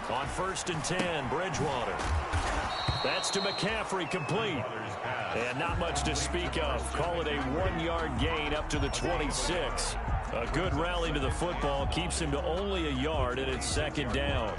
On 1st and 10, Bridgewater. That's to McCaffrey, complete. And not much to speak of. Call it a 1-yard gain up to the 26. A good rally to the football keeps him to only a yard, and it's 2nd down.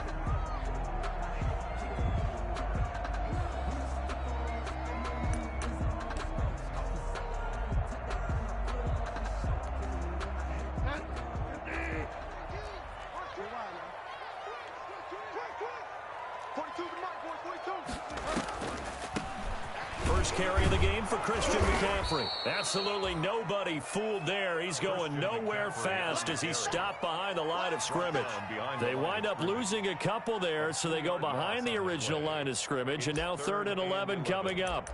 First carry of the game for Christian McCaffrey. Absolutely nobody fooled there. He's going nowhere fast as he stopped behind the line of scrimmage. They wind up losing a couple there, so they go behind the original line of scrimmage, and now 3rd and 11 coming up.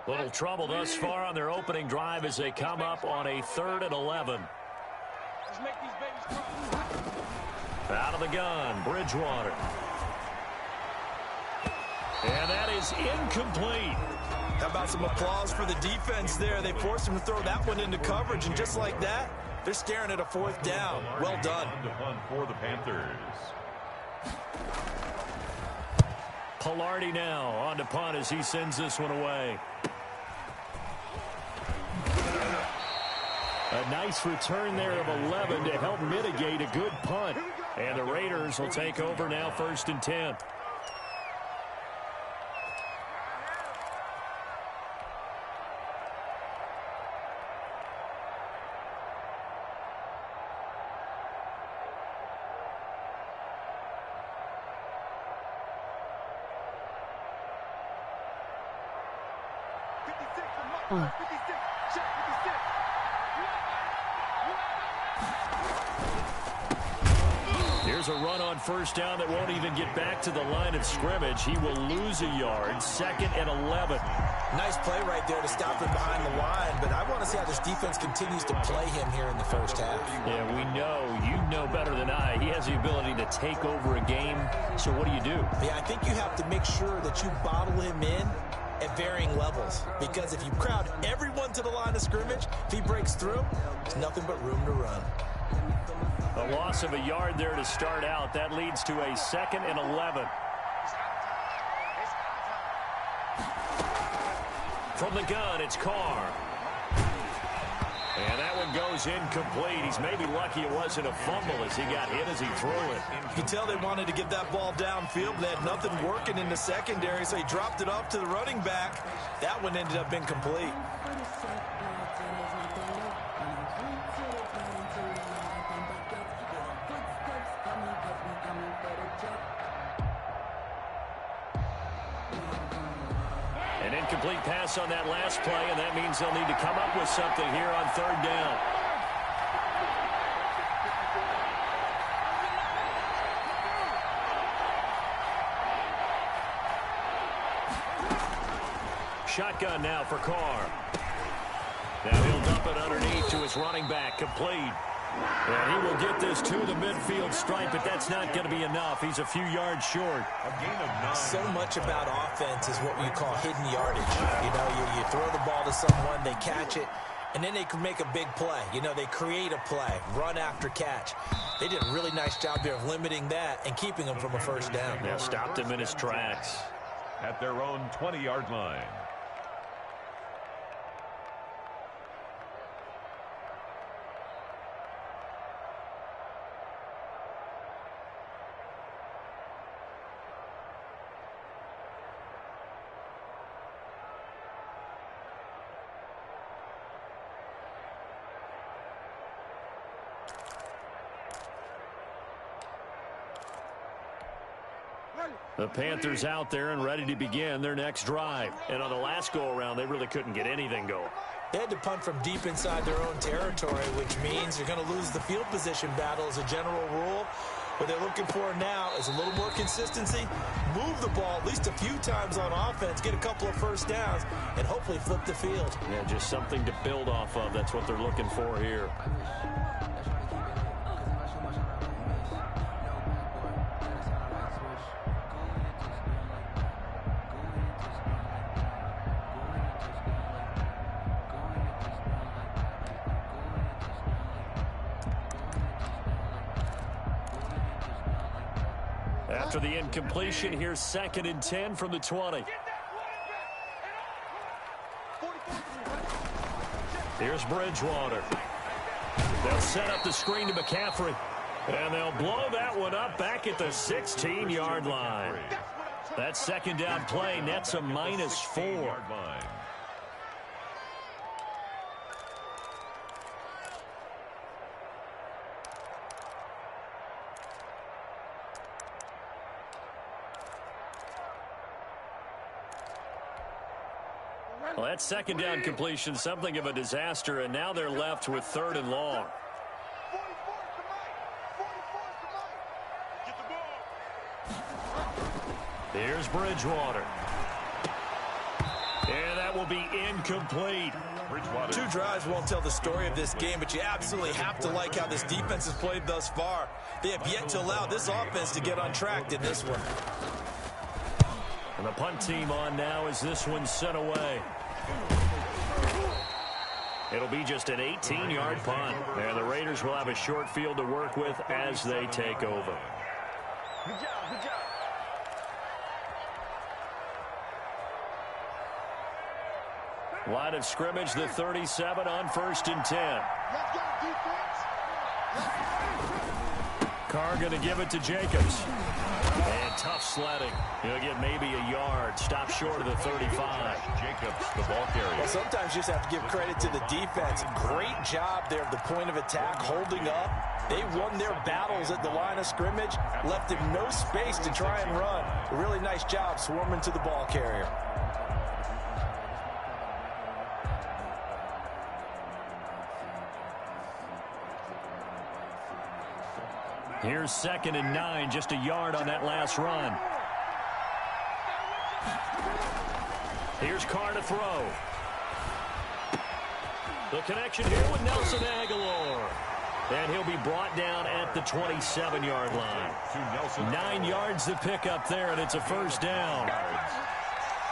Little trouble thus far on their opening drive as they come up on a 3rd and 11. Out of the gun, Bridgewater. And that is incomplete. How about some applause for the defense there? They forced him to throw that one into coverage, and just like that, they're staring at a 4th down. Well done. For the Panthers. Pilardi now on to punt as he sends this one away. A nice return there of 11 to help mitigate a good punt. And the Raiders will take over now 1st and 10. Here's a run on 1st down that won't even get back to the line of scrimmage. He will lose a yard. 2nd and 11. Nice play right there to stop him behind the line, but I want to see how this defense continues to play him here in the 1st half. Yeah, we know. You know better than I. He has the ability to take over a game. So what do you do? Yeah, I think you have to make sure that you bottle him in at varying levels, because if you crowd everyone to the line of scrimmage, if he breaks through, there's nothing but room to run. A loss of a yard there to start out. That leads to a 2nd and 11. From the gun, it's Carr. And that one goes incomplete. He's maybe lucky it wasn't a fumble as he got hit as he threw it. You can tell they wanted to get that ball downfield, but they had nothing working in the secondary, so he dropped it off to the running back. That one ended up incomplete. An incomplete pass on that last play, and that means they'll need to come up with something here on 3rd down. Shotgun now for Carr. Now he'll dump it underneath to his running back, complete. And he will get this to the midfield stripe, but that's not going to be enough. He's a few yards short. So much about offense is what we call hidden yardage. You know, you throw the ball to someone, they catch it, and then they can make a big play. You know, they create a play, run after catch. They did a really nice job there of limiting that and keeping him from a 1st down. Yeah, stopped him in his tracks. At their own 20-yard line. The Panthers out there and ready to begin their next drive. And on the last go-around, they really couldn't get anything going. They had to punt from deep inside their own territory, which means you're going to lose the field position battle as a general rule. What they're looking for now is a little more consistency, move the ball at least a few times on offense, get a couple of first downs, and hopefully flip the field. Yeah, just something to build off of. That's what they're looking for here. After the incompletion, here's 2nd and 10 from the 20. Here's Bridgewater. They'll set up the screen to McCaffrey. And they'll blow that one up back at the 16-yard line. That second down play nets a -4. Well, that second down completion, something of a disaster, and now they're left with 3rd and long. Here's Bridgewater. And that will be incomplete. Two drives won't tell the story of this game, but you absolutely have to like how this defense has played thus far. They have yet to allow this offense to get on track in this one. And the punt team on now as this one's sent away. It'll be just an 18-yard punt. And the Raiders will have a short field to work with as they take over. Good job, good job. Line of scrimmage, the 37 on 1st and 10. Let's go, defense. Carr going to give it to Jacobs. And tough sledding. He'll get maybe a yard. Stop short of the 35. Jacobs, the ball carrier. Well, sometimes you just have to give credit to the defense. Great job there at the point of attack, holding up. They won their battles at the line of scrimmage, left him no space to try and run. A really nice job swarming to the ball carrier. Here's 2nd and 9, just a yard on that last run. Here's Carr to throw. The connection here with Nelson Aguilar. And he'll be brought down at the 27-yard line. 9 yards to pick up there, and it's a first down.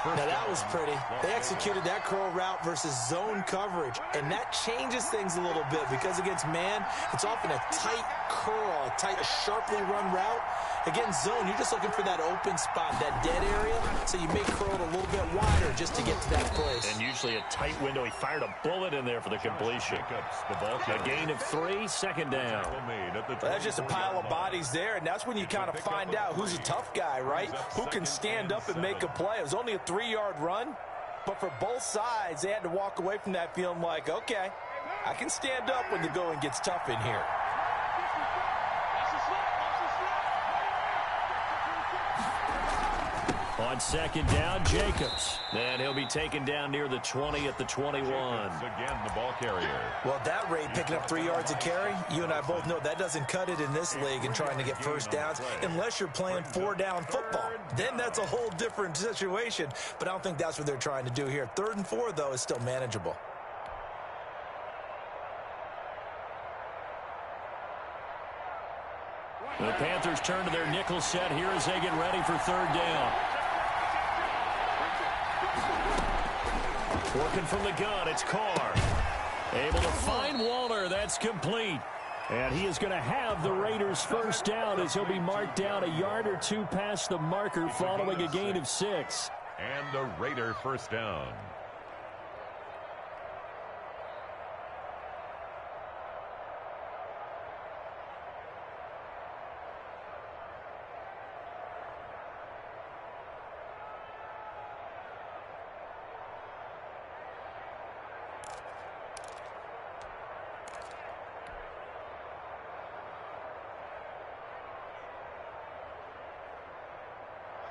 Now that was pretty. They executed that curl route versus zone coverage, and that changes things a little bit because against man, it's often a tight curl, a sharply run route. Against zone, you're just looking for that open spot, that dead area, so you may curl it a little bit wider just to get to that place. And usually a tight window. He fired a bullet in there for the completion. A gain of 3, 2nd down. That's just a pile of bodies there, and that's when you kind of find out who's a tough guy, right? Who can stand up and make a play. It was only a 3-yard run, but for both sides, they had to walk away from that feeling like, okay, I can stand up when the going gets tough in here. On 2nd down, Jacobs. And he'll be taken down near the 20 at the 21. Again, the ball carrier. Well, at that rate, picking up 3 yards a carry, you and I both know that doesn't cut it in this league and trying to get first downs unless you're playing 4-down football. Then that's a whole different situation, but I don't think that's what they're trying to do here. 3rd and 4, though, is still manageable. The Panthers turn to their nickel set here as they get ready for 3rd down. Working from the gun, it's Carr. Able to find Waller. That's complete. And he is going to have the Raiders' first down as he'll be marked down a yard or 2 past the marker following a gain of 6. And the Raider first down.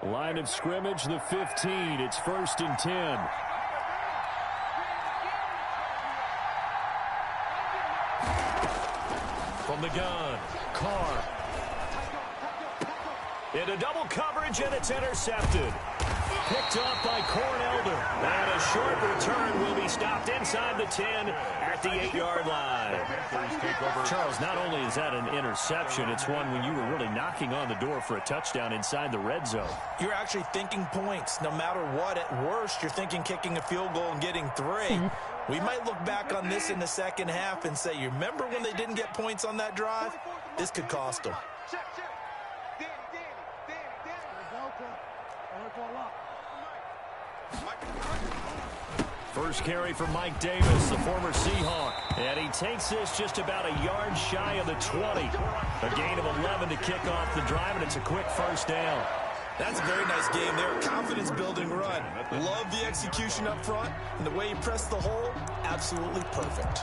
Line of scrimmage, the 15. It's 1st and 10. From the gun, Carr. Into double coverage, and it's intercepted. Picked up by Cornelder. And a short return will be stopped inside the 10 at the 8-yard line. Charles, not only is that an interception, it's one when you were really knocking on the door for a touchdown inside the red zone. You're actually thinking points. No matter what, at worst, you're thinking kicking a field goal and getting 3. We might look back on this in the second half and say, you remember when they didn't get points on that drive? This could cost them. First carry for Mike Davis, the former Seahawk. And he takes this just about a yard shy of the 20. A gain of 11 to kick off the drive, and it's a quick first down. That's a very nice game there. Confidence-building run. Love the execution up front, and the way he pressed the hole, absolutely perfect.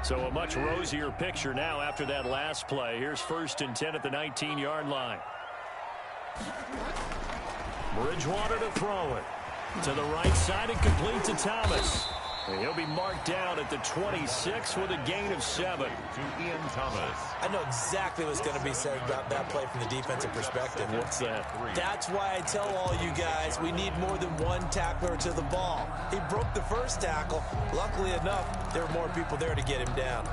So a much rosier picture now after that last play. Here's 1st and 10 at the 19-yard line. Bridgewater to throw it. To the right side and complete to Thomas. And he'll be marked down at the 26 with a gain of 7. To Ian Thomas. I know exactly what's going to be said about that play from the defensive perspective. What's that? That's why I tell all you guys we need more than one tackler to the ball. He broke the first tackle. Luckily enough, there were more people there to get him down.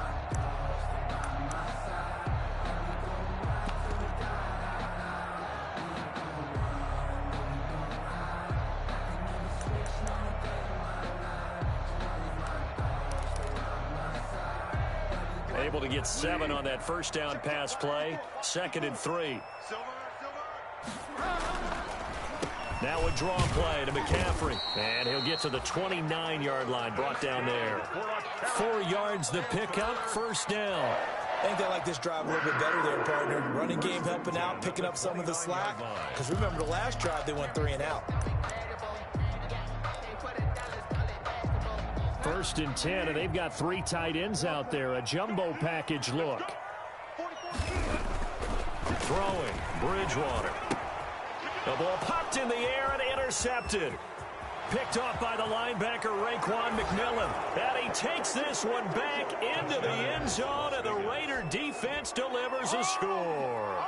Able to get 7 on that first down pass play. 2nd and 3. Now a draw play to McCaffrey. And he'll get to the 29-yard line, brought down there. 4 yards the pickup, first down. I think they like this drive a little bit better there, partner. Running game helping out, picking up some of the slack. Because remember the last drive, they went 3 and out. 1st and 10, and they've got 3 tight ends out there. A jumbo package look. Throwing, Bridgewater. The ball popped in the air and intercepted. Picked off by the linebacker, Raekwon McMillan. And he takes this one back into the end zone, and the Raider defense delivers a score.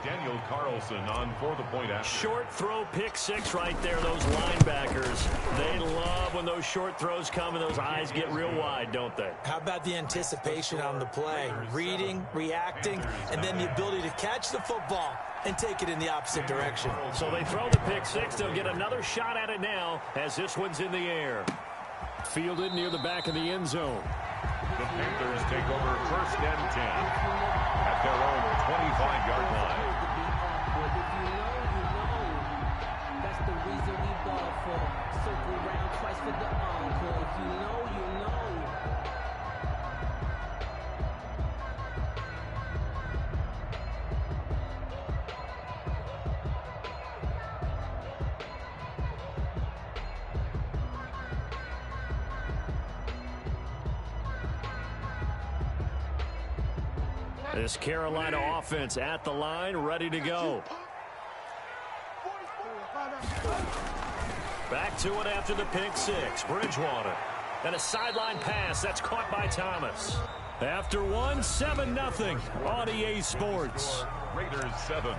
Daniel Carlson on for the point after. Short throw, pick 6 right there. Those linebackers, they love when those short throws come and those eyes get real wide, don't they? How about the anticipation on the play? Reading, reacting, and then the ability to catch the football and take it in the opposite direction. So they throw the pick 6. They'll get another shot at it now as this one's in the air. Fielded near the back of the end zone. The Panthers take over 1st and 10 at their own 25-yard line. This Carolina offense at the line, ready to go. Back to it after the pick 6. Bridgewater. And a sideline pass. That's caught by Thomas. After 1, 7-0 on EA Sports. Raiders 7,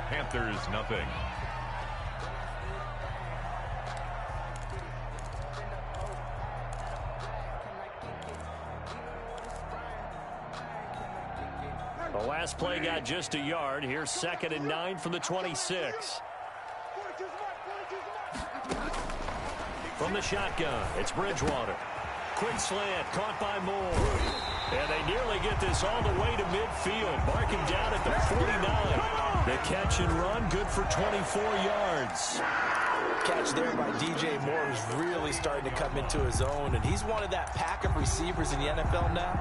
Panthers nothing. The last play got just a yard. Here's 2nd and 9 from the 26. From the shotgun, it's Bridgewater. Quick slant, caught by Moore. And they nearly get this all the way to midfield. Mark him down at the 49. The catch and run, good for 24 yards. Catch there by DJ Moore, who's really starting to come into his own. And he's one of that pack of receivers in the NFL now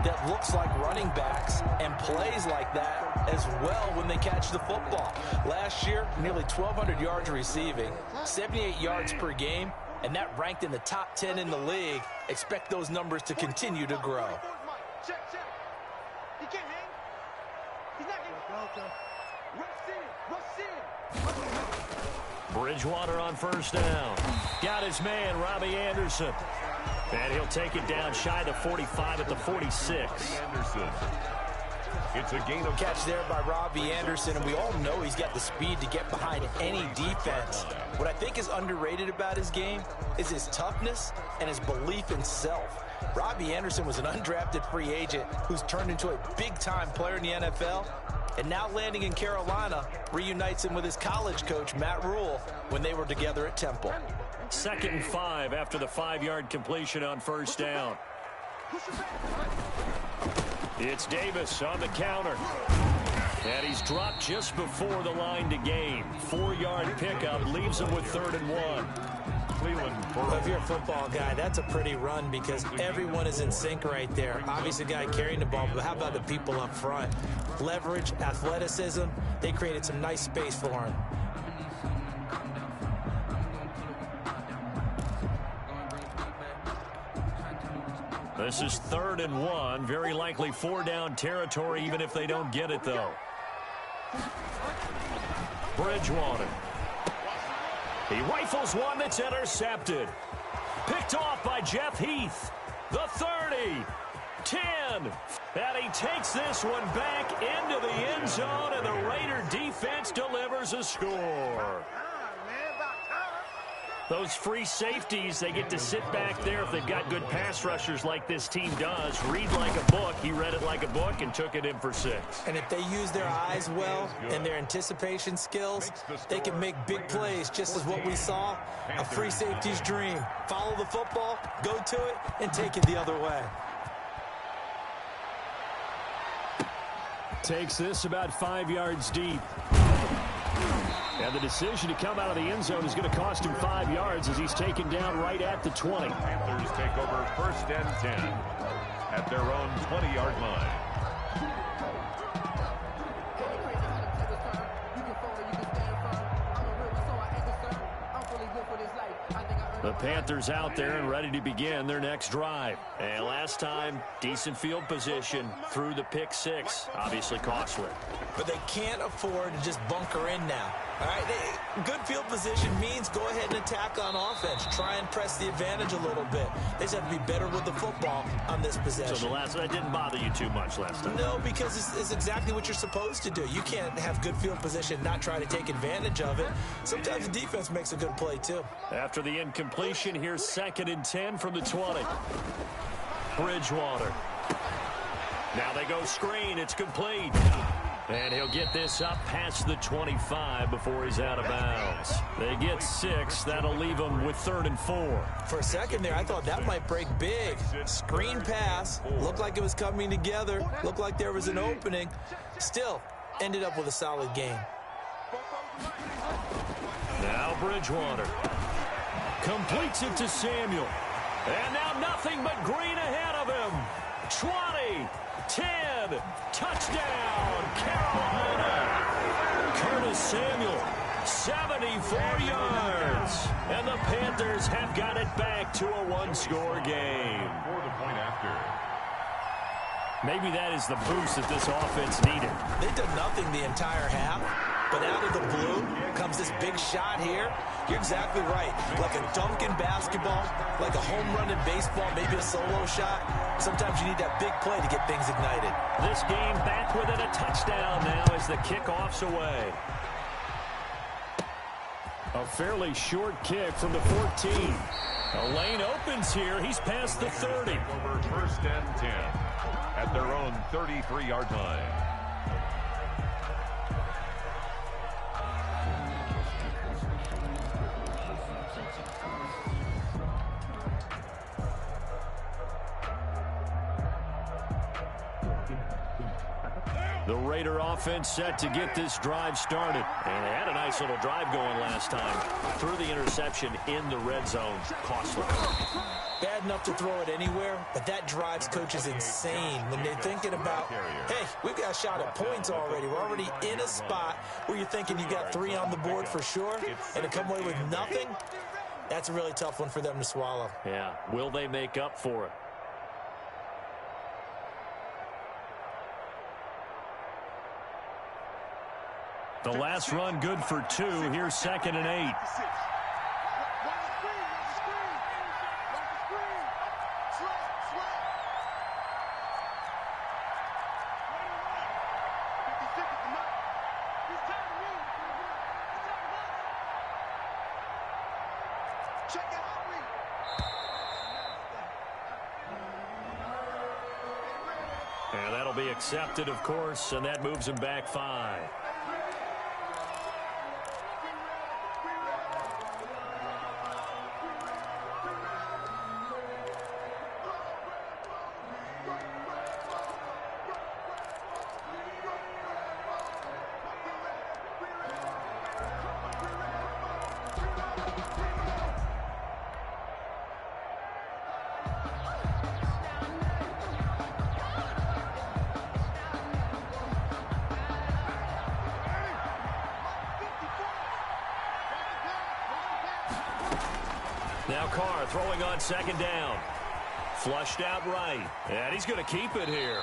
that looks like running backs and plays like that as well when they catch the football. Last year, nearly 1,200 yards receiving, 78 yards per game, and that ranked in the top 10 in the league. Expect those numbers to continue to grow. Bridgewater on first down. Got his man, Robbie Anderson. And he'll take it down shy of the 45 at the 46. Anderson. It's a gain of catch there by Robbie Anderson, and we all know he's got the speed to get behind any defense. What I think is underrated about his game is his toughness and his belief in self. Robbie Anderson was an undrafted free agent who's turned into a big-time player in the NFL, and now landing in Carolina reunites him with his college coach, Matt Rule, when they were together at Temple. 2nd and 5 after the 5-yard completion on first down. It's Davis on the counter. And he's dropped just before the line to gain. 4-yard pickup leaves him with 3rd and 1. If you're a football guy, that's a pretty run because everyone is in sync right there. Obviously, the guy carrying the ball, but how about the people up front? Leverage, athleticism, they created some nice space for him. This is 3rd and 1. Very likely 4-down territory, even if they don't get it, though. Bridgewater. He rifles one that's intercepted. Picked off by Jeff Heath. The 30. 10. And he takes this one back into the end zone, and the Raider defense delivers a score. Those free safeties, they get to sit back there if they've got good pass rushers like this team does. Read like a book. He read it like a book and took it in for 6. And if they use their eyes well and their anticipation skills, they can make big plays, just as what we saw. A free safety's dream. Follow the football, go to it, and take it the other way. Takes this about 5 yards deep. And the decision to come out of the end zone is going to cost him 5 yards as he's taken down right at the 20. Panthers take over 1st and 10 at their own 20-yard line. The Panthers out there and ready to begin their next drive. And last time, decent field position through the pick 6. Obviously costly. But they can't afford to just bunker in now. All right, good field position means go ahead and attack on offense. Try and press the advantage a little bit. They just have to be better with the football on this possession. So that didn't bother you too much last time? No, because it's exactly what you're supposed to do. You can't have good field position, not try to take advantage of it. Sometimes the defense makes a good play, too. After the incompletion, here's 2nd and 10 from the 20. Bridgewater. Now they go screen. It's complete. And he'll get this up past the 25 before he's out of bounds. They get 6. That'll leave him with 3rd and 4. For a second there, I thought that might break big. Screen pass. Looked like it was coming together. Looked like there was an opening. Still, ended up with a solid game. Now Bridgewater. Completes it to Samuel. And now nothing but green ahead of him. 20. 10, touchdown, Carolina. Curtis Samuel, 74 yards. And the Panthers have got it back to a 1-score game. For the point after. Maybe that is the boost that this offense needed. They did nothing the entire half, but out of the blue comes this big shot here. You're exactly right. Like a dunk in basketball, like a home run in baseball, maybe a solo shot. Sometimes you need that big play to get things ignited. This game back within a touchdown now as the kickoff's away. A fairly short kick from the 14. A lane opens here. He's past the 30. Over 1st and 10 at their own 33-yard line. The Raider offense set to get this drive started. And they had a nice little drive going last time. Threw the interception in the red zone. Costly. Bad enough to throw it anywhere, but that drives coaches insane when they're thinking about, hey, we've got a shot at points already. We're already in a spot where you're thinking you got 3 on the board for sure, and to come away with nothing, that's a really tough one for them to swallow. Yeah. Will they make up for it? The last run good for 2. Here's 2nd and 8. Check it out, And that'll be accepted, of course, and that moves him back 5. Now Carr throwing on 2nd down. Flushed out right. And he's going to keep it here.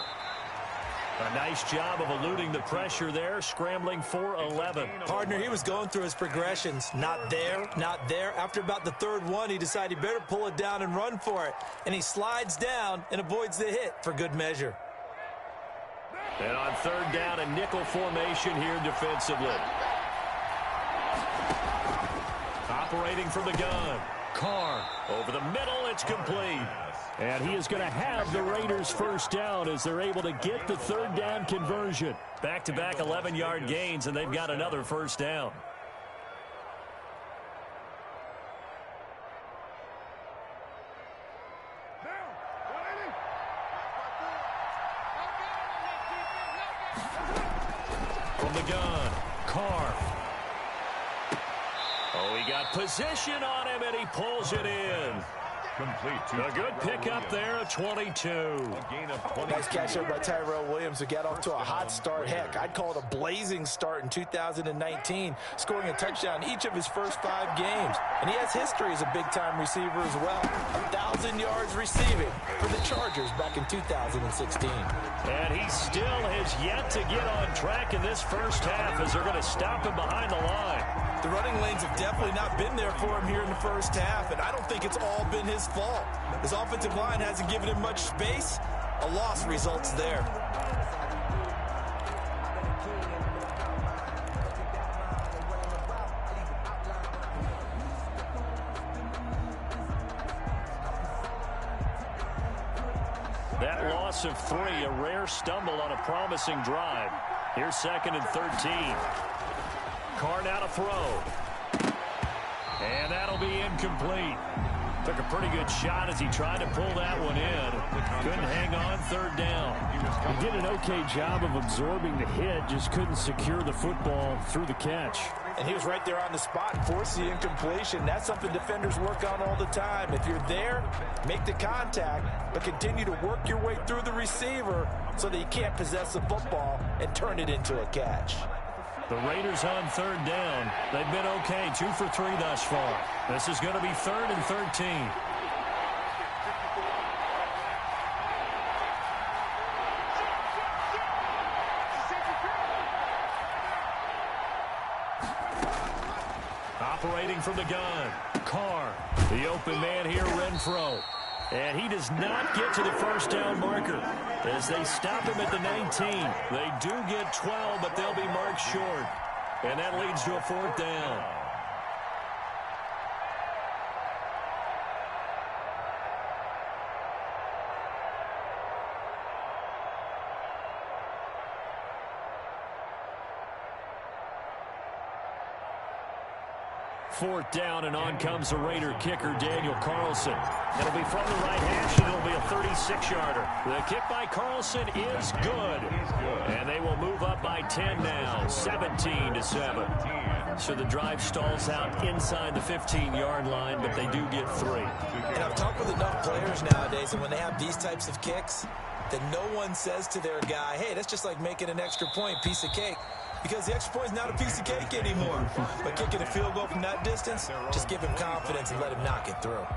A nice job of eluding the pressure there, scrambling for 11. Partner, he was going through his progressions. Not there, not there. After about the 3rd one, he decided he better pull it down and run for it. And he slides down and avoids the hit for good measure. And on 3rd down, a nickel formation here defensively. Operating from the gun. Carr over the middle, it's complete. And he is going to have the Raiders' 1st down as they're able to get the 3rd down conversion. Back-to-back 11-yard gains, and they've got another 1st down. From the gun, Carr. Oh, he got position on him, and he pulls it in. Complete. A good pickup there, a 22. A gain of 20. Nice catch there by Tyrell Williams, who got off to a hot start. Heck, I'd call it a blazing start in 2019, scoring a touchdown each of his first 5 games. And he has history as a big-time receiver as well. 1,000 yards receiving for the Chargers back in 2016. And he still has yet to get on track in this 1st half as they're going to stop him behind the line. The running lanes have definitely not been there for him here in the 1st half, and I don't think it's all been his fault. His offensive line hasn't given him much space. A loss results there. That loss of 3, a rare stumble on a promising drive. Here's 2nd and 13. Carr now to throw. And that'll be incomplete. Took a pretty good shot as he tried to pull that one in. Couldn't hang on 3rd down. He did an okay job of absorbing the hit, just couldn't secure the football through the catch. And he was right there on the spot and forced the incompletion. That's something defenders work on all the time. If you're there, make the contact, but continue to work your way through the receiver so that you can't possess the football and turn it into a catch. The Raiders on 3rd down. They've been okay, 2 for 3 thus far. This is going to be 3rd and 13. Operating from the gun, Carr. The open man here, Renfro. And he does not get to the 1st down marker as they stop him at the 19. They do get 12, but they'll be marked short. And that leads to a 4th down. Fourth down, and on comes the Raider kicker, Daniel Carlson. It'll be from the right hash, and it'll be a 36-yarder. The kick by Carlson is good. And they will move up by 10 now, 17-7. So the drive stalls out inside the 15-yard line, but they do get 3. And I've talked with enough players nowadays, and when they have these types of kicks, then no one says to their guy, hey, that's just like making an extra point, piece of cake. Because the extra point is not a piece of cake anymore. But kicking a field goal from that distance, just give him confidence and let him knock it through.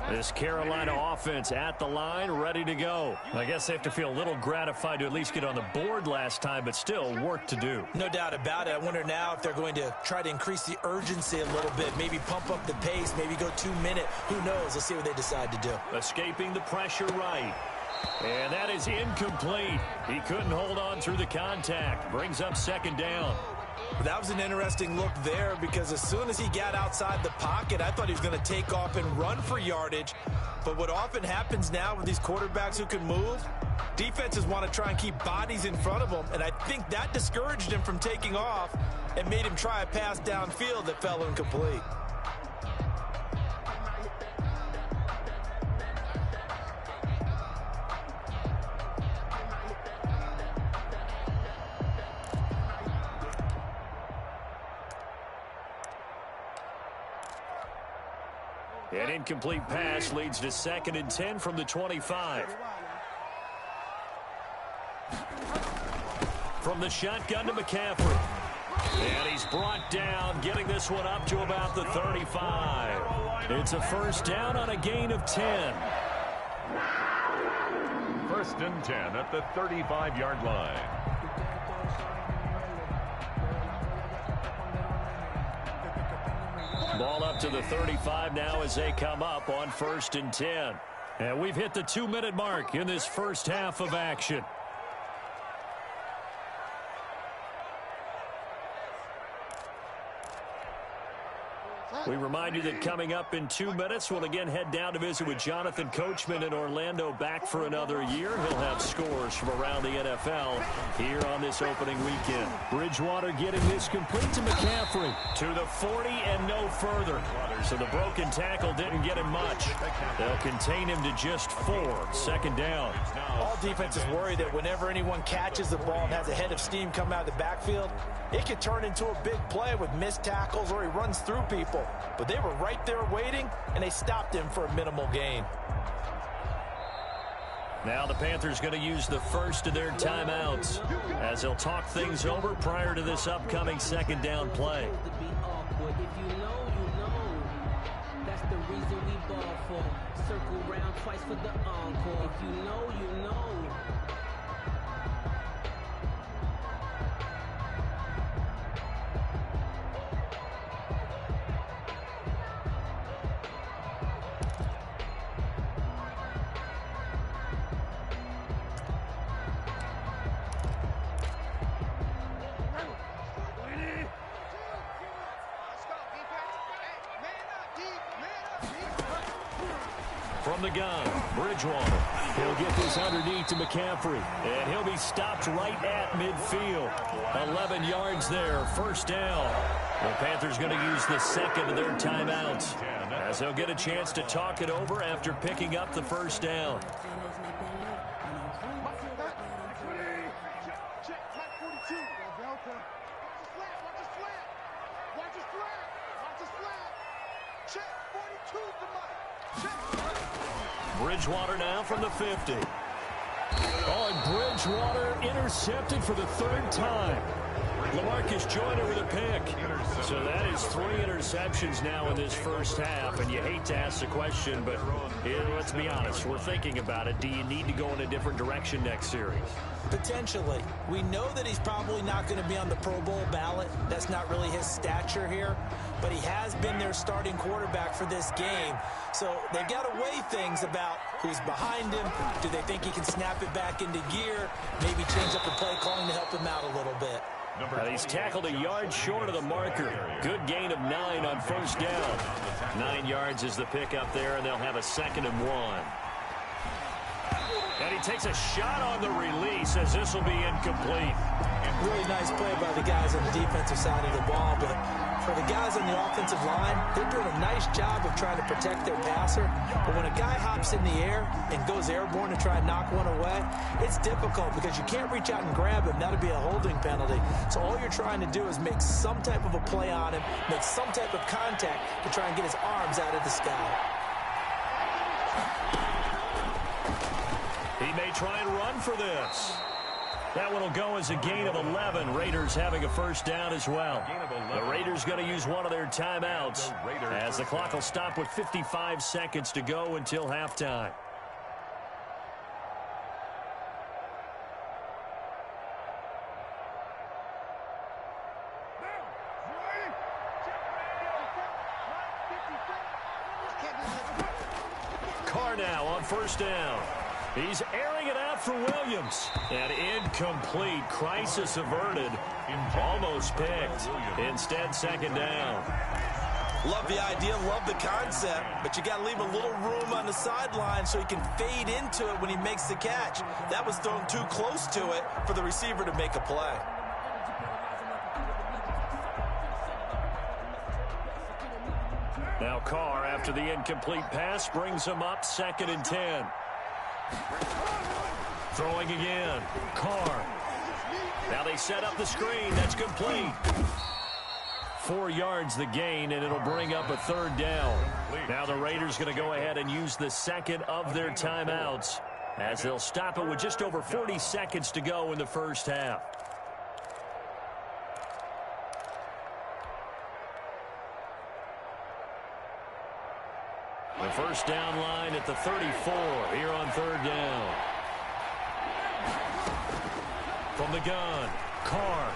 This Carolina offense at the line, ready to go. I guess they have to feel a little gratified to at least get on the board last time, but still work to do. No doubt about it. I wonder now if they're going to try to increase the urgency a little bit, maybe pump up the pace, maybe go 2-minute. Who knows? Let's see what they decide to do. Escaping the pressure right. And that is incomplete. He couldn't hold on through the contact. Brings up second down. That was an interesting look there because as soon as he got outside the pocket, I thought he was going to take off and run for yardage. But what often happens now with these quarterbacks who can move, defenses want to try and keep bodies in front of them, and I think that discouraged him from taking off and made him try a pass downfield that fell incomplete. An incomplete pass leads to 2nd and 10 from the 25. From the shotgun to McCaffrey. And he's brought down, getting this one up to about the 35. It's a first down on a gain of 10. 1st and 10 at the 35-yard line. Ball up to the 35 now as they come up on 1st and 10. And we've hit the 2-minute mark in this first half of action. We remind you that coming up in 2 minutes, we'll again head down to visit with Jonathan Coachman in Orlando, back for another year. He'll have scores from around the NFL here on this opening weekend. Bridgewater getting this complete to McCaffrey. To the 40 and no further. So the broken tackle didn't get him much. They'll contain him to just 4. 2nd down. All defenses worry that whenever anyone catches the ball and has a head of steam come out of the backfield, it could turn into a big play with missed tackles or he runs through people. But they were right there waiting, and they stopped him for a minimal gain. Now the Panthers going to use the first of their timeouts as they'll talk things over prior to this upcoming 2nd down play. That's the reason we ball for. Circle round twice for the encore. If you know, you know. From the gun, Bridgewater. He'll get this underneath to McCaffrey. And he'll be stopped right at midfield. 11 yards there, 1st down. The Panthers going to use the 2nd of their timeouts as they'll get a chance to talk it over after picking up the 1st down. Bridgewater now from the 50. Oh, and Bridgewater intercepted for the 3rd time. LaMarcus Joyner with a pick. So that is 3 interceptions now in this first half. And you hate to ask the question, but let's be honest. We're thinking about it. Do you need to go in a different direction next series? Potentially. We know that he's probably not going to be on the Pro Bowl ballot. That's not really his stature here. But he has been their starting quarterback for this game. So they've got to weigh things about who's behind him. Do they think he can snap it back into gear? Maybe change up the play calling to help him out a little bit. He's tackled a yard short of the marker. Good gain of 9 on 1st down. 9 yards is the pickup there, and they'll have a 2nd and 1. And he takes a shot on the release as this will be incomplete. Really nice play by the guys on the defensive side of the ball, but for the guys on the offensive line, they're doing a nice job of trying to protect their passer. But when a guy hops in the air and goes airborne to try and knock one away, it's difficult because you can't reach out and grab him. That'll be a holding penalty. So all you're trying to do is make some type of a play on him, make some type of contact to try and get his arms out of the sky. He may try and run for this. That one will go as a gain of 11. Raiders having a 1st down as well. The Raiders going to use one of their timeouts as the clock will stop with 55 seconds to go until halftime. Carr now on 1st down. He's airing it out for Williams. And incomplete. Crisis averted. Almost picked. Instead, second down. Love the idea, love the concept, but you got to leave a little room on the sideline so he can fade into it when he makes the catch. That was thrown too close to it for the receiver to make a play. Now Carr, after the incomplete pass, brings him up 2nd and 10. Throwing again. Carr. Now they set up the screen. That's complete. 4 yards the gain, and it'll bring up a 3rd down. Now the Raiders going to go ahead and use the second of their timeouts as they'll stop it with just over 40 seconds to go in the first half. The first down line at the 34 here on 3rd down. From the gun, Carr.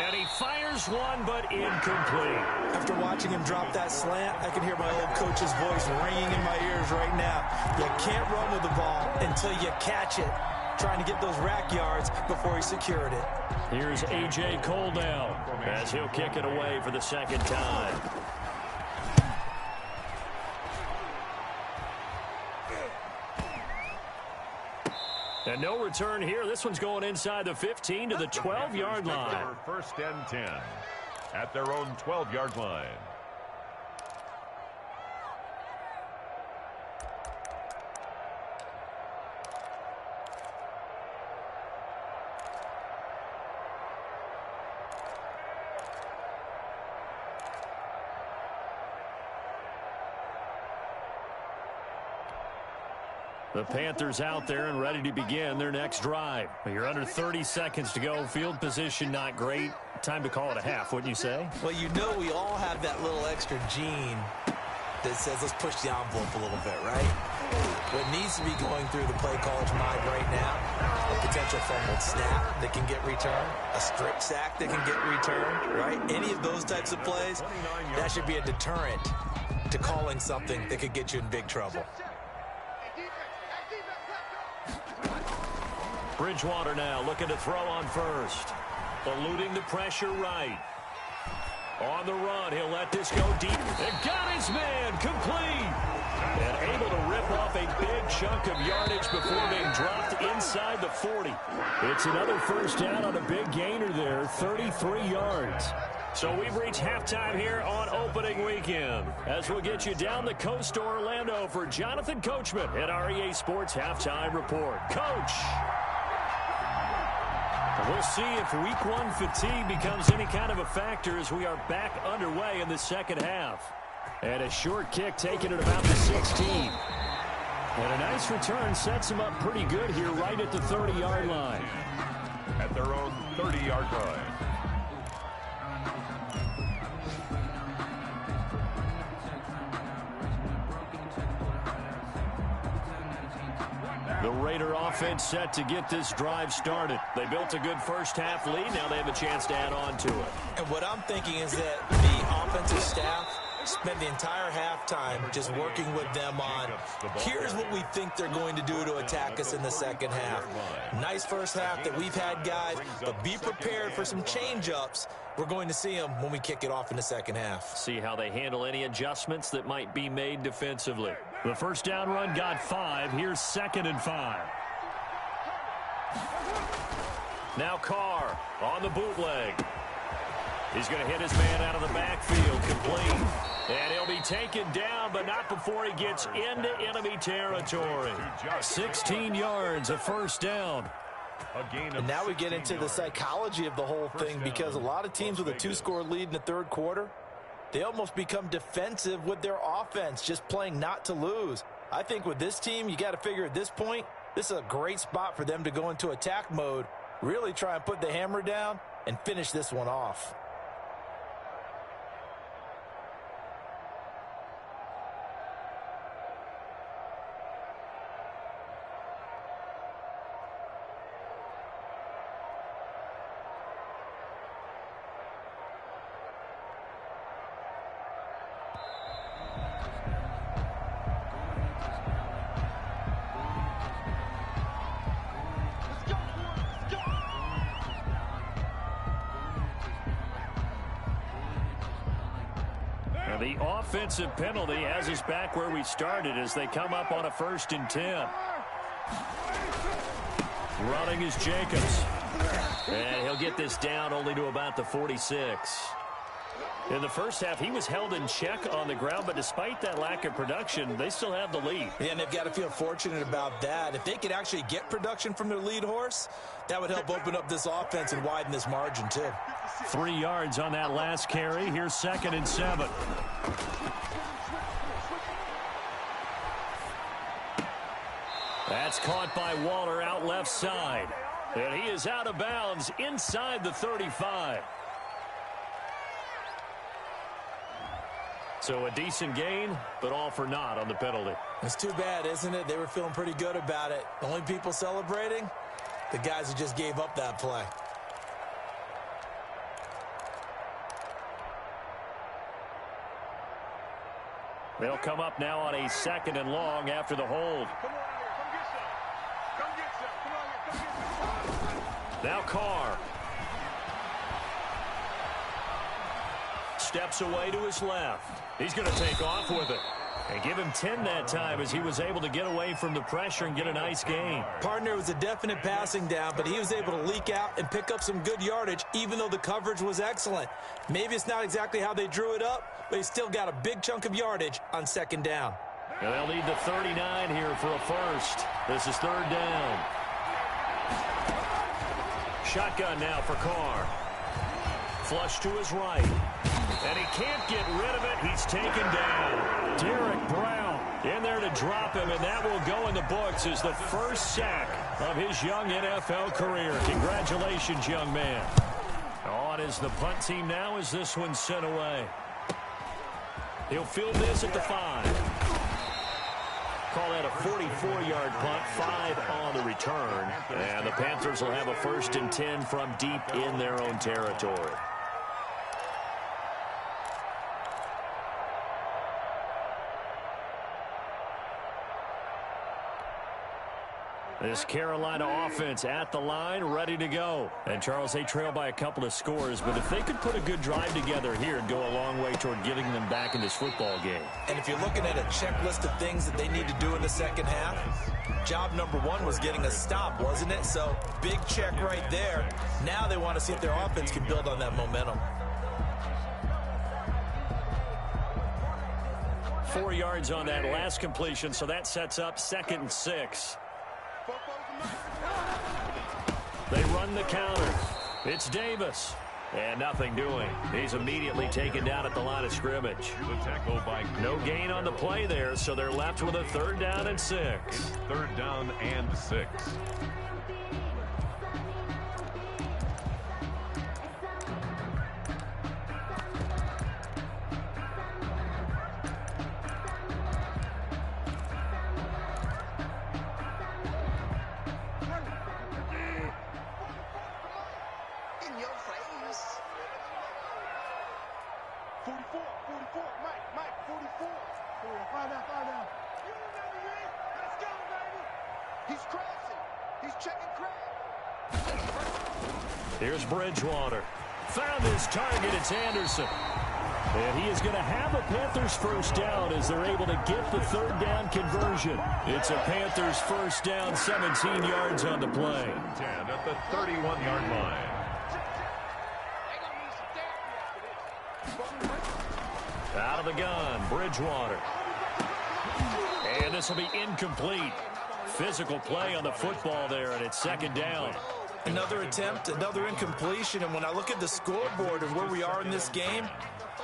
And he fires one, but incomplete. After watching him drop that slant, I can hear my old coach's voice ringing in my ears right now. You can't run with the ball until you catch it. Trying to get those rack yards before he secured it. Here's A.J. Cole down as he'll kick it away for the 2nd time. And no return here. This one's going inside the 15 to the 12-yard line. 1st and 10 at their own 12-yard line. The Panthers out there and ready to begin their next drive. You're under 30 seconds to go. Field position not great. Time to call it a half, wouldn't you say? Well, you know we all have that little extra gene that says let's push the envelope a little bit, right? What needs to be going through the play caller's mind right now, a potential fumbled snap that can get returned, a strip sack that can get returned, right? Any of those types of plays, that should be a deterrent to calling something that could get you in big trouble. Bridgewater now looking to throw on first. Eluding the pressure right. On the run, he'll let this go deep. And got his man, complete. And able to rip off a big chunk of yardage before being dropped inside the 40. It's another first down on a big gainer there, 33 yards. So we've reached halftime here on opening weekend. As we'll get you down the coast to Orlando for Jonathan Coachman at our EA Sports Halftime Report. Coach! We'll see if week 1 fatigue becomes any kind of a factor as we are back underway in the second half. And a short kick taken at about the 16. And a nice return sets him up pretty good here right at the 30-yard line. At their own 30-yard line. The Raider offense set to get this drive started. They built a good first half lead. Now they have a chance to add on to it. And what I'm thinking is that the offensive staff spent the entire halftime just working with them on, here's what we think they're going to do to attack us in the second half. Nice first half that we've had, guys, but be prepared for some change-ups. We're going to see them when we kick it off in the second half. See how they handle any adjustments that might be made defensively. The first down run got 5. Here's 2nd and 5. Now Carr on the bootleg. He's going to hit his man out of the backfield, complete. And he'll be taken down, but not before he gets into enemy territory. 16 yards, a first down. And now we get into the psychology of the whole thing, because a lot of teams with a 2-score lead in the third quarter, they almost become defensive with their offense, just playing not to lose. I think with this team, you got to figure at this point, this is a great spot for them to go into attack mode, really try and put the hammer down and finish this one off. And the offensive penalty has us back where we started as they come up on a 1st and 10. Running is Jacobs. And he'll get this down only to about the 46. In the first half, he was held in check on the ground, but despite that lack of production, they still have the lead. Yeah, and they've got to feel fortunate about that. If they could actually get production from their lead horse, that would help open up this offense and widen this margin, too. 3 yards on that last carry. Here's 2nd and 7. That's caught by Waller out left side. And he is out of bounds inside the 35. So a decent gain, but all for naught on the penalty. It's too bad, isn't it? They were feeling pretty good about it. The only people celebrating, the guys who just gave up that play. They'll come up now on a 2nd and long after the hold. Come on out here. Come get some. Come get some. Come on here. Now Carr. Steps away to his left. He's going to take off with it. And give him 10 that time as he was able to get away from the pressure and get a nice gain. Partner was a definite passing down, but he was able to leak out and pick up some good yardage, even though the coverage was excellent. Maybe it's not exactly how they drew it up, but he still got a big chunk of yardage on 2nd down. And they'll need the 39 here for a first. This is 3rd down. Shotgun now for Carr. Flush to his right. And he can't get rid of it. He's taken down. Derek Brown in there to drop him, and that will go in the books as the first sack of his young NFL career. Congratulations, young man. On is the punt team now as this one's sent away. He'll field this at the 5. Call that a 44-yard punt, 5 on the return. And the Panthers will have a 1st and 10 from deep in their own territory. This Carolina offense at the line, ready to go. And, Charles, they trail by a couple of scores, but if they could put a good drive together here, it'd go a long way toward getting them back in this football game. And if you're looking at a checklist of things that they need to do in the 2nd half, job number 1 was getting a stop, wasn't it? So, big check right there. Now they want to see if their offense can build on that momentum. 4 yards on that last completion, so that sets up 2nd and 6. They run the counter. It's Davis. And nothing doing. He's immediately taken down at the line of scrimmage. The tackle by no gain on the play there, so they're left with a 3rd down and 6. 3rd down and 6. Here's Bridgewater. Found his target. It's Anderson. And he is going to have a Panthers 1st down as they're able to get the 3rd down conversion. It's a Panthers 1st down, 17 yards on the play. 10 at the 31-yard line. Out of the gun, Bridgewater. And this will be incomplete. Physical play on the football there, and it's 2nd down. Another attempt, another incompletion, and when I look at the scoreboard and where we are in this game,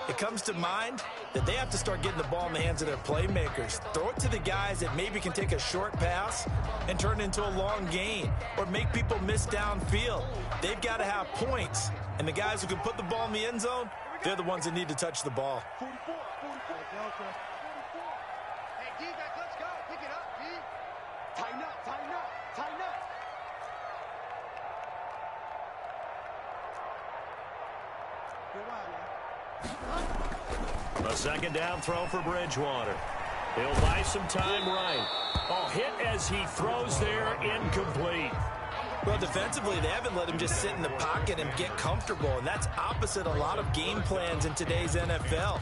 it comes to mind that they have to start getting the ball in the hands of their playmakers. Throw it to the guys that maybe can take a short pass and turn it into a long gain or make people miss downfield. They've got to have points, and the guys who can put the ball in the end zone, they're the ones that need to touch the ball. 44. Hey, D, let's go. Pick it up, D. Tighten up, tighten up, tighten up. A 2nd down throw for Bridgewater. He'll buy some time right. Oh, hit as he throws there, incomplete. Well, defensively, they haven't let him just sit in the pocket and get comfortable, and that's opposite a lot of game plans in today's NFL.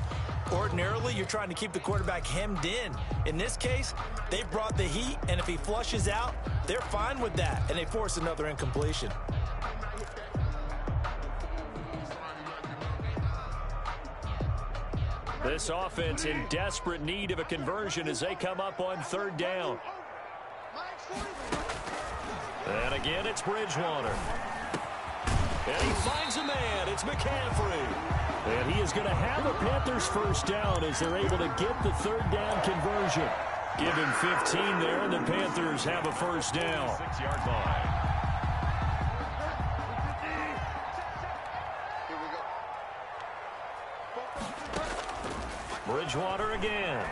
Ordinarily, you're trying to keep the quarterback hemmed in. In this case, they brought the heat, and if he flushes out, they're fine with that, and they force another incompletion. This offense in desperate need of a conversion as they come up on third down. And again, it's Bridgewater. And he finds a man. It's McCaffrey. And he is going to have a Panthers first down as they're able to get the third down conversion. Give him 15 there, and the Panthers have a first down. 6-yard line. Bridgewater again.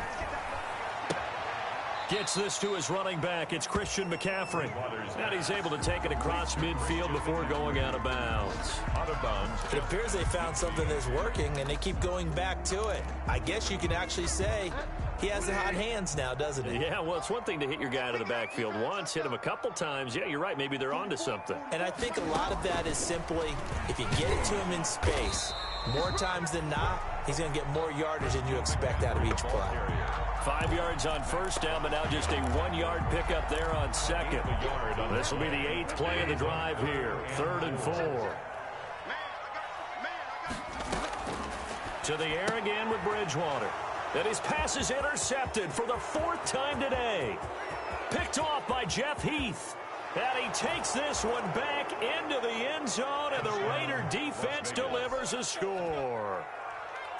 Gets this to his running back. It's Christian McCaffrey. And he's able to take it across midfield before going out of bounds. Out of bounds. It appears they found something that's working, and they keep going back to it. I guess you can actually say he has the hot hands now, doesn't he? Yeah, well, it's one thing to hit your guy out of the backfield once, hit him a couple times. Yeah, you're right. Maybe they're onto something. And I think a lot of that is simply if you get it to him in space, more times than not, he's going to get more yardage than you expect out of each play. 5 yards on first down, but now just a 1-yard pickup there on second. This will be the 8th play of the drive here. 3rd and 4. To the air again with Bridgewater. And his pass is intercepted for the 4th time today. Picked off by Jeff Heath. And he takes this one back into the end zone, and the Raider defense delivers a score.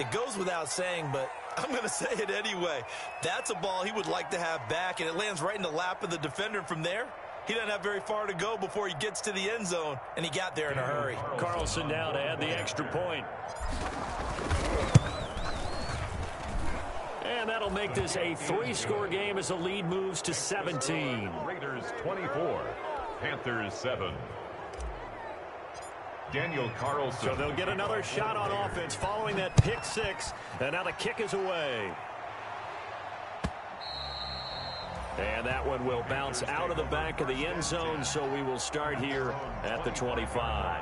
It goes without saying, but I'm going to say it anyway. That's a ball he would like to have back, and it lands right in the lap of the defender from there. He doesn't have very far to go before he gets to the end zone, and he got there in a hurry. Carlson now to add the extra point. And that'll make this a 3-score game as the lead moves to 17. Raiders 24, Panthers 7. Daniel Carlson. So they'll get another shot on offense following that pick six. And now the kick is away. And that one will bounce out of the back of the end zone, so we will start here at the 25.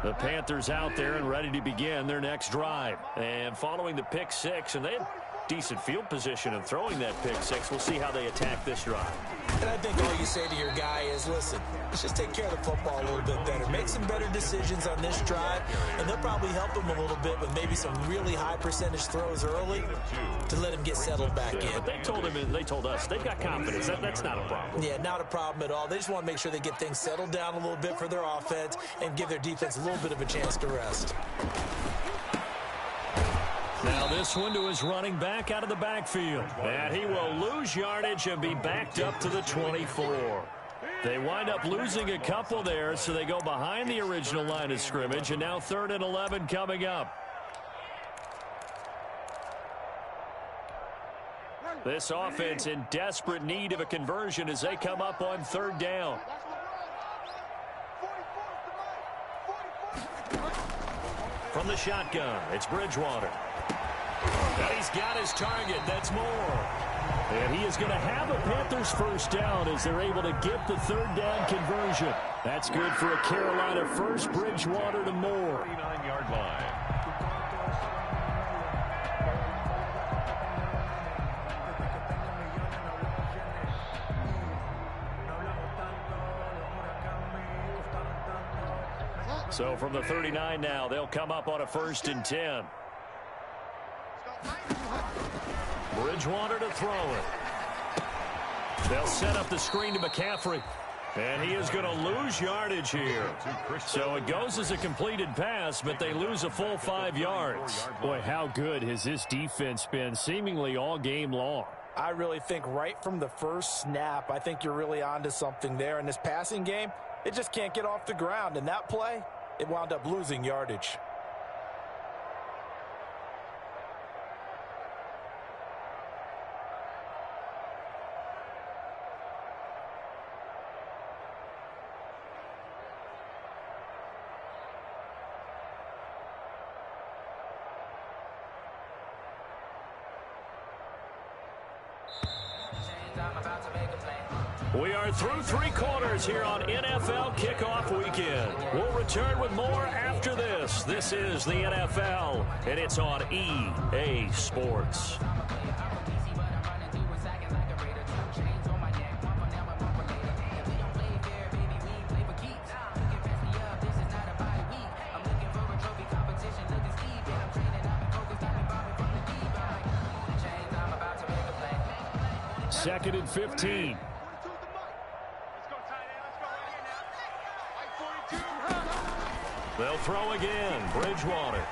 The Panthers out there and ready to begin their next drive. And following the pick six, and they had decent field position in throwing that pick six. We'll see how they attack this drive. And I think all you say to your guy is, listen, let's just take care of the football a little bit better. Make some better decisions on this drive, and they'll probably help him a little bit with maybe some really high percentage throws early to let him get settled back in. But they told him and they told us they've got confidence. That's not a problem. Yeah, not a problem at all. They just want to make sure they get things settled down a little bit for their offense and give their defense a little bit of a chance to rest. Now this one to his running back out of the backfield. And he will lose yardage and be backed up to the 24. They wind up losing a couple there, so they go behind the original line of scrimmage, and now 3rd and 11 coming up. This offense in desperate need of a conversion as they come up on 3rd down. From the shotgun, it's Bridgewater. And he's got his target. That's Moore. And he is going to have a Panthers first down as they're able to get the 3rd down conversion. That's good for a Carolina first. Bridgewater to Moore. 39-yard line. So from the 39 now, they'll come up on a 1st and 10. Bridgewater to throw it. They'll set up the screen to McCaffrey. And he is going to lose yardage here. So it goes as a completed pass, but they lose a full 5 yards. Boy, how good has this defense been seemingly all game long? I really think right from the first snap, I think you're really onto something there. In this passing game, it just can't get off the ground. And that play, it wound up losing yardage. We are through 3 quarters here on NFL Kickoff Weekend. We'll return with more after this. This is the NFL, and it's on EA Sports. Second and 15. They'll throw again. Bridgewater.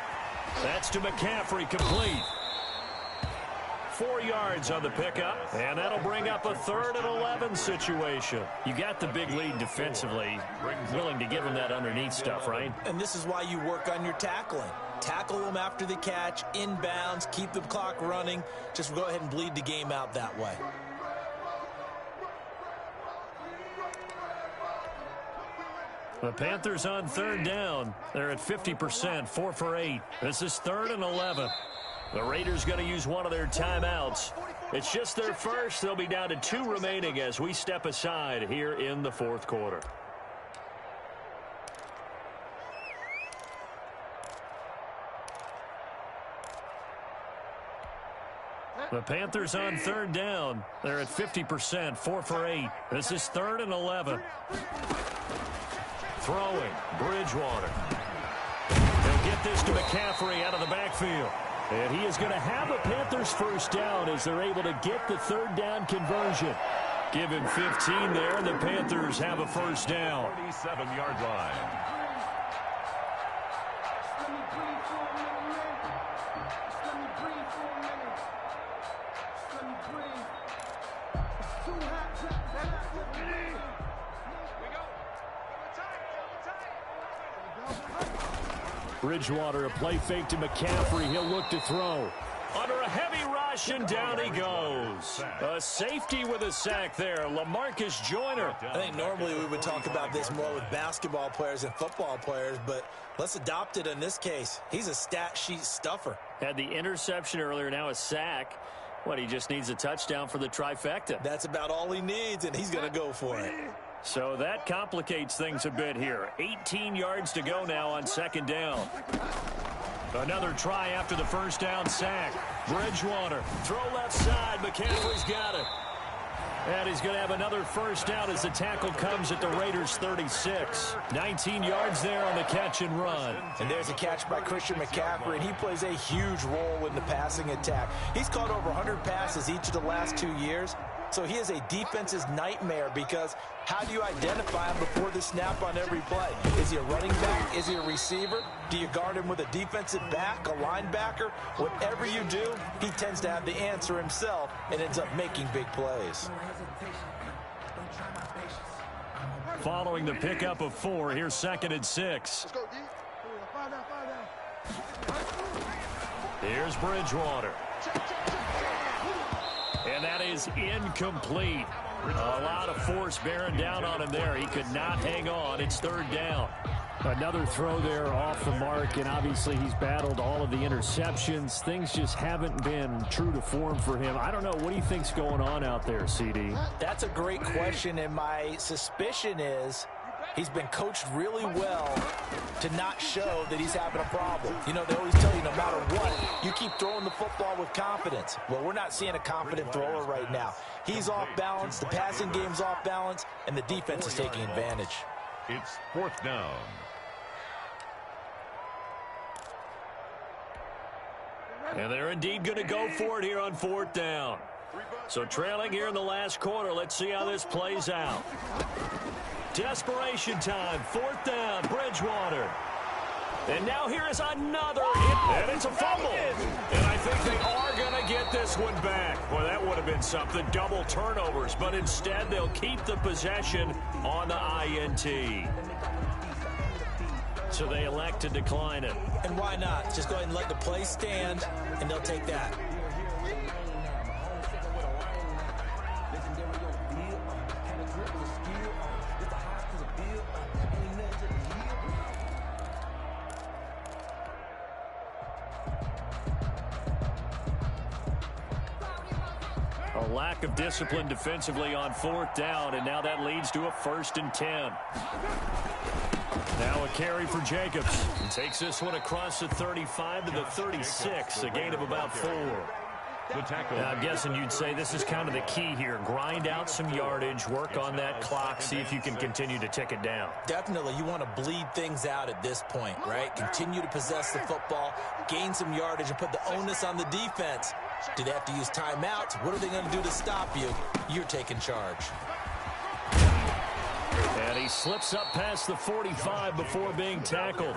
That's to McCaffrey, complete. 4 yards on the pickup, and that'll bring up a 3rd and 11 situation. You got the big lead defensively. Willing to give them that underneath stuff, right? And this is why you work on your tackling. Tackle them after the catch, inbounds, keep the clock running. Just go ahead and bleed the game out that way. The Panthers on 3rd down. They're at 50%, 4 for 8. This is 3rd and 11. The Raiders going to use one of their timeouts. It's just their first. They'll be down to 2 remaining as we step aside here in the 4th quarter. The Panthers on 3rd down. They're at 50%, 4 for 8. This is 3rd and 11. Throwing, Bridgewater. He'll get this to McCaffrey out of the backfield. And he is going to have a Panthers first down as they're able to get the 3rd down conversion. Give him 15 there, and the Panthers have a first down. 47-yard line. Bridgewater, a play fake to McCaffrey. He'll look to throw. Under a heavy rush, and down he goes. A safety with a sack there. LaMarcus Joyner. I think normally we would talk about this more with basketball players and football players, but let's adopt it in this case. He's a stat sheet stuffer. Had the interception earlier, now a sack. What, he just needs a touchdown for the trifecta. That's about all he needs, and he's going to go for it. So that complicates things a bit here. 18 yards to go now on 2nd down. Another try after the first down sack. Bridgewater, throw left side. McCaffrey's got it. And he's going to have another first down as the tackle comes at the Raiders' 36. 19 yards there on the catch and run. And there's a catch by Christian McCaffrey, and he plays a huge role in the passing attack. He's caught over 100 passes each of the last 2 years. So he is a defense's nightmare because how do you identify him before the snap on every play? Is he a running back? Is he a receiver? Do you guard him with a defensive back, a linebacker? Whatever you do, he tends to have the answer himself and ends up making big plays. Following the pickup of 4, here's 2nd and 6. Here's Bridgewater. And that is incomplete. A lot of force bearing down on him there. He could not hang on. It's 3rd down. Another throw there off the mark, and obviously he's battled all of the interceptions. Things just haven't been true to form for him. I don't know. What do you think's going on out there, CD? That's a great question, and my suspicion is he's been coached really well to not show that he's having a problem. You know, they always tell you no matter what, you keep throwing the football with confidence. Well, we're not seeing a confident thrower right now. He's off balance, the passing game's off balance, and the defense is taking advantage. It's 4th down. And they're indeed going to go for it here on 4th down. So trailing here in the last quarter, let's see how this plays out. Desperation time, 4th down, Bridgewater. And now here is another hit, and it's a fumble. And I think they are going to get this one back. Well, that would have been something, double turnovers, but instead they'll keep the possession on the INT. So they elect to decline it. And why not? Just go ahead and let the play stand, and they'll take that. A lack of discipline defensively on 4th down, and now that leads to a 1st and 10. Now a carry for Jacobs. He takes this one across the 35 to the 36, a gain of about 4. Now, I'm guessing you'd say this is kind of the key here. Grind out some yardage, work on that clock, see if you can continue to tick it down. Definitely, you want to bleed things out at this point, right? Continue to possess the football, gain some yardage, and put the onus on the defense. Do they have to use timeouts? What are they going to do to stop you? You're taking charge. And he slips up past the 45 before being tackled.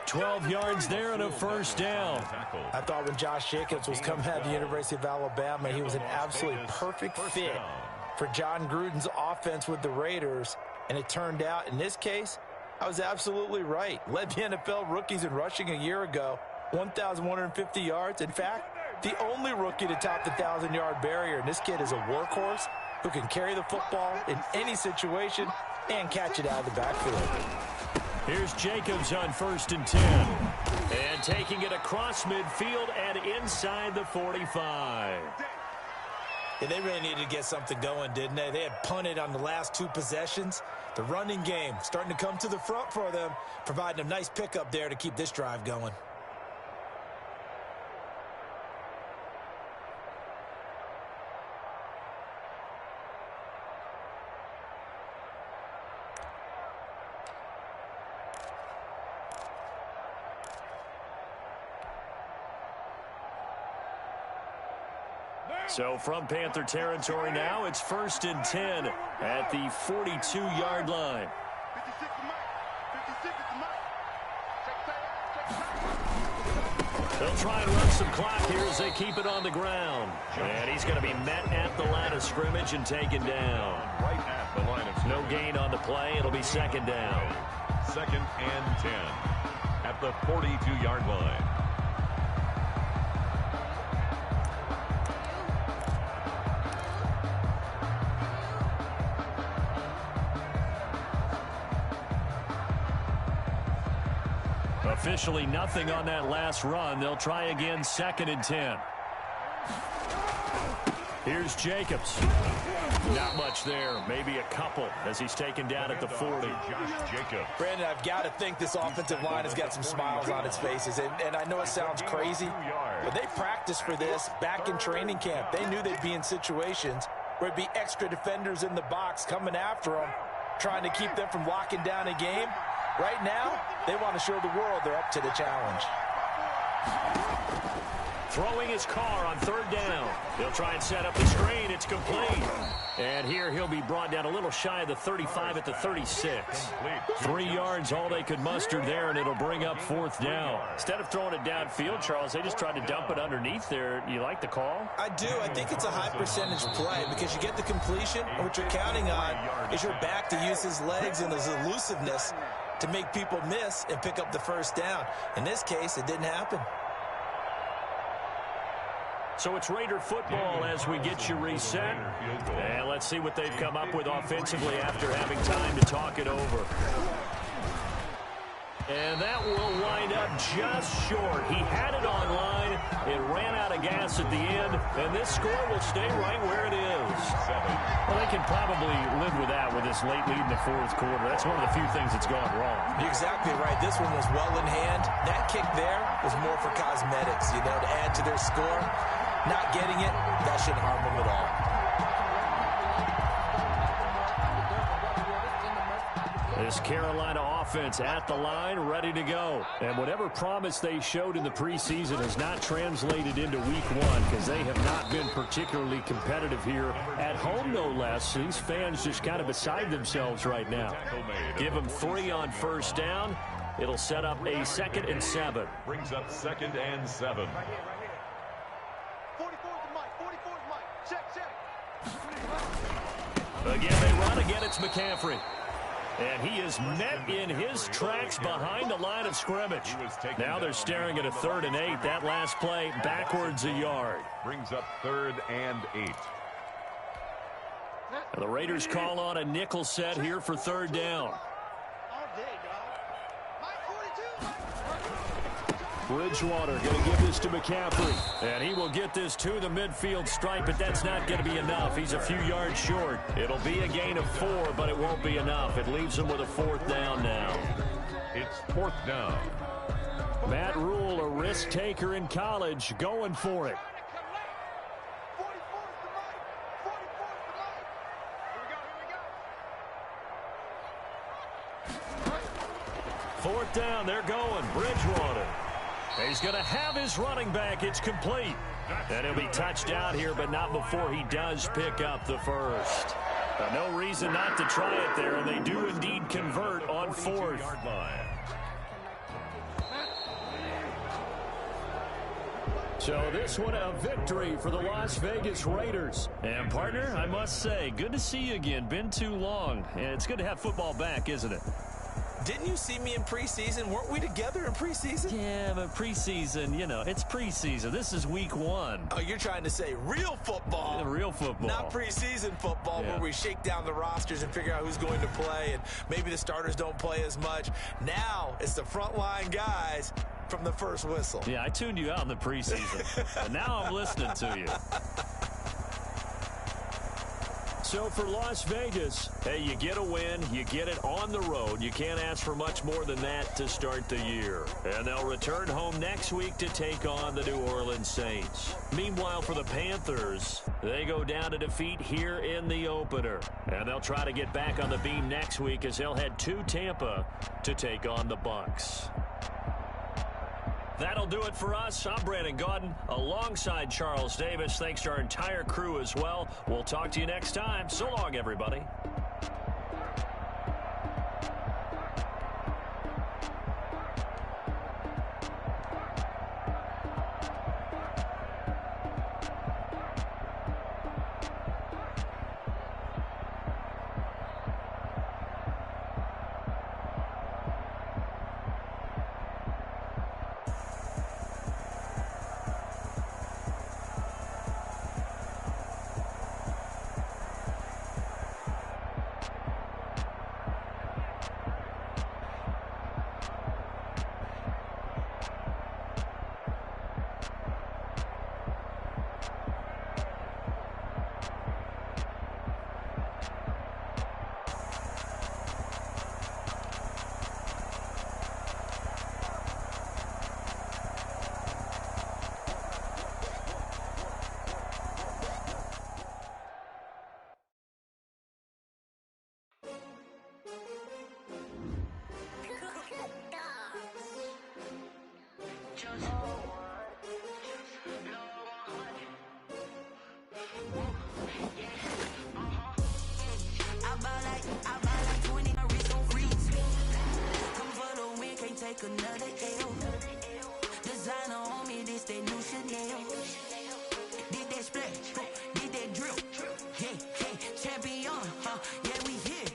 12 yards there and a 1st down. I thought when Josh Jacobs was coming out of the University of Alabama, he was an absolutely perfect fit for John Gruden's offense with the Raiders. And it turned out, in this case, I was absolutely right. Led the NFL rookies in rushing a year ago, 1,150 yards. In fact, the only rookie to top the 1,000-yard barrier. And this kid is a workhorse who can carry the football in any situation and catch it out of the backfield. Here's Jacobs on 1st and 10. And taking it across midfield and inside the 45. Yeah, they really needed to get something going, didn't they? They had punted on the last 2 possessions. The running game starting to come to the front for them, providing a nice pickup there to keep this drive going. So from Panther territory now, it's 1st and 10 at the 42-yard line. They'll try and run some clock here as they keep it on the ground. And he's going to be met at the line of scrimmage and taken down. Right at the line of No gain on the play. It'll be 2nd down. 2nd and 10 at the 42-yard line. Officially nothing on that last run. They'll try again, 2nd and 10. Here's Jacobs. Not much there. Maybe a couple as he's taken down at the 40. Josh Jacobs. Brandon, I've got to think this offensive line has got some smiles on its faces. And I know it sounds crazy, but they practiced for this back in training camp. They knew they'd be in situations where it'd be extra defenders in the box coming after them, trying to keep them from locking down a game. Right now, they want to show the world they're up to the challenge. Throwing his car on 3rd down. He'll try and set up the screen. It's complete. And here he'll be brought down a little shy of the 35 at the 36. 3 yards, all they could muster there, and it'll bring up 4th down. Instead of throwing it downfield, Charles, they just tried to dump it underneath there. You like the call? I do. I think it's a high percentage play because you get the completion, and what you're counting on is your back to use his legs and his elusiveness to make people miss and pick up the 1st down. In this case, it didn't happen. So it's Raider football as we get you reset. And let's see what they've come up with offensively after having time to talk it over. And that will wind up just short. He had it online. It ran out of gas at the end. And this score will stay right where it is. Well, they can probably live with that with this late lead in the 4th quarter. That's one of the few things that's gone wrong. You're exactly right. This one was well in hand. That kick there was more for cosmetics, you know, to add to their score. Not getting it, that shouldn't harm them at all. This Carolina offense at the line, ready to go. And whatever promise they showed in the preseason has not translated into week 1 because they have not been particularly competitive here at home, no less. These fans just kind of beside themselves right now. Give them 3 on 1st down. It'll set up a 2nd and 7. Brings up 2nd and 7. 44's Mike. 44's Mike. Check. Again, they run. Again, it's McCaffrey. And he is met in his tracks behind the line of scrimmage. Now they're staring at a 3rd and 8. That last play backwards a yard. Brings up 3rd and 8. And the Raiders call on a nickel set here for 3rd down. All day, dog. Mike 42. Bridgewater going to give this to McCaffrey. And he will get this to the midfield stripe, but that's not going to be enough. He's a few yards short. It'll be a gain of 4, but it won't be enough. It leaves him with a 4th down now. It's 4th down. Matt Rule, a risk taker in college, going for it. 4th down, they're going. Bridgewater. He's going to have his running back. It's complete. And he'll be touched out here, but not before he does pick up the first. No reason not to try it there, and they do indeed convert on 4th. So this one a victory for the Las Vegas Raiders. And partner, I must say, good to see you again. Been too long. And it's good to have football back, isn't it? Didn't you see me in preseason? Weren't we together in preseason? Yeah, but preseason, you know, it's preseason. This is week 1. Oh, you're trying to say real football. Yeah, real football. Not preseason football where we shake down the rosters and figure out who's going to play, and maybe the starters don't play as much. Now it's the frontline guys from the first whistle. Yeah, I tuned you out in the preseason. And now I'm listening to you. So for Las Vegas, hey, you get a win, you get it on the road. You can't ask for much more than that to start the year. And they'll return home next week to take on the New Orleans Saints. Meanwhile, for the Panthers, they go down to defeat here in the opener. And they'll try to get back on the beam next week as they'll head to Tampa to take on the Bucs. That'll do it for us. I'm Brandon Gaudin alongside Charles Davis. Thanks to our entire crew as well. We'll talk to you next time. So long, everybody. Take another L. Designer on me, this that new Chanel. Did that splash, did that drill. Yeah, champion, yeah, we here.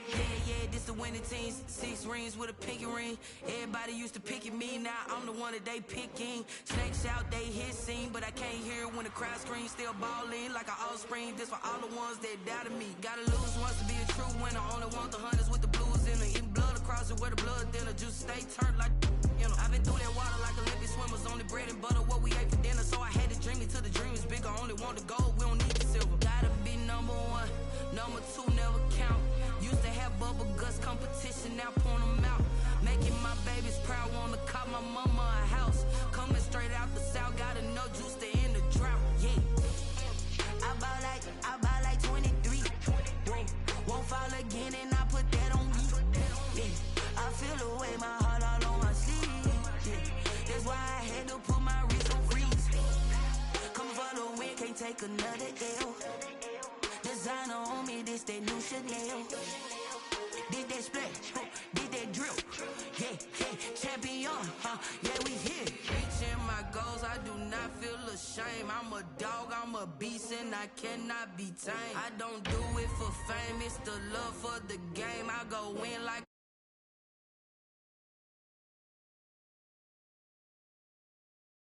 Yeah, this the winning team. 6 rings with a pinky ring. Everybody used to pick at me, now I'm the one that they picking. Snakes out, they hit scene, but I can't hear it when the crowd screams. Still balling like an offspring. This for all the ones that doubted me. Gotta lose once to be a true winner. Only want the hunters with the blues in it. Eating blood across it where the blood thinner. Juice stay turned like, you know. I've been through that water like Olympic swimmers. Only bread and butter, what we ate for dinner. So I had to dream it till the dream is bigger. Only want the gold, we don't need the silver. Gotta be number 1, number 2 never count. Used to have bubble guts competition, now point them out. Making my babies proud, wanna cop my mama a house. Coming straight out the south, gotta know juice to end the drought. Yeah, I buy like 23. Won't fall again, and I put that on me. Yeah, I feel the way, my heart all on my sleeve. Yeah, that's why I had to put my wrist on freeze. Come for the win, can't take another L. Designer on me, this that new Chanel. Did that splash, did that drill. Yeah, champion, yeah, we here. Reaching my goals, I do not feel ashamed. I'm a dog, I'm a beast, and I cannot be tamed. I don't do it for fame, it's the love for the game. I go in like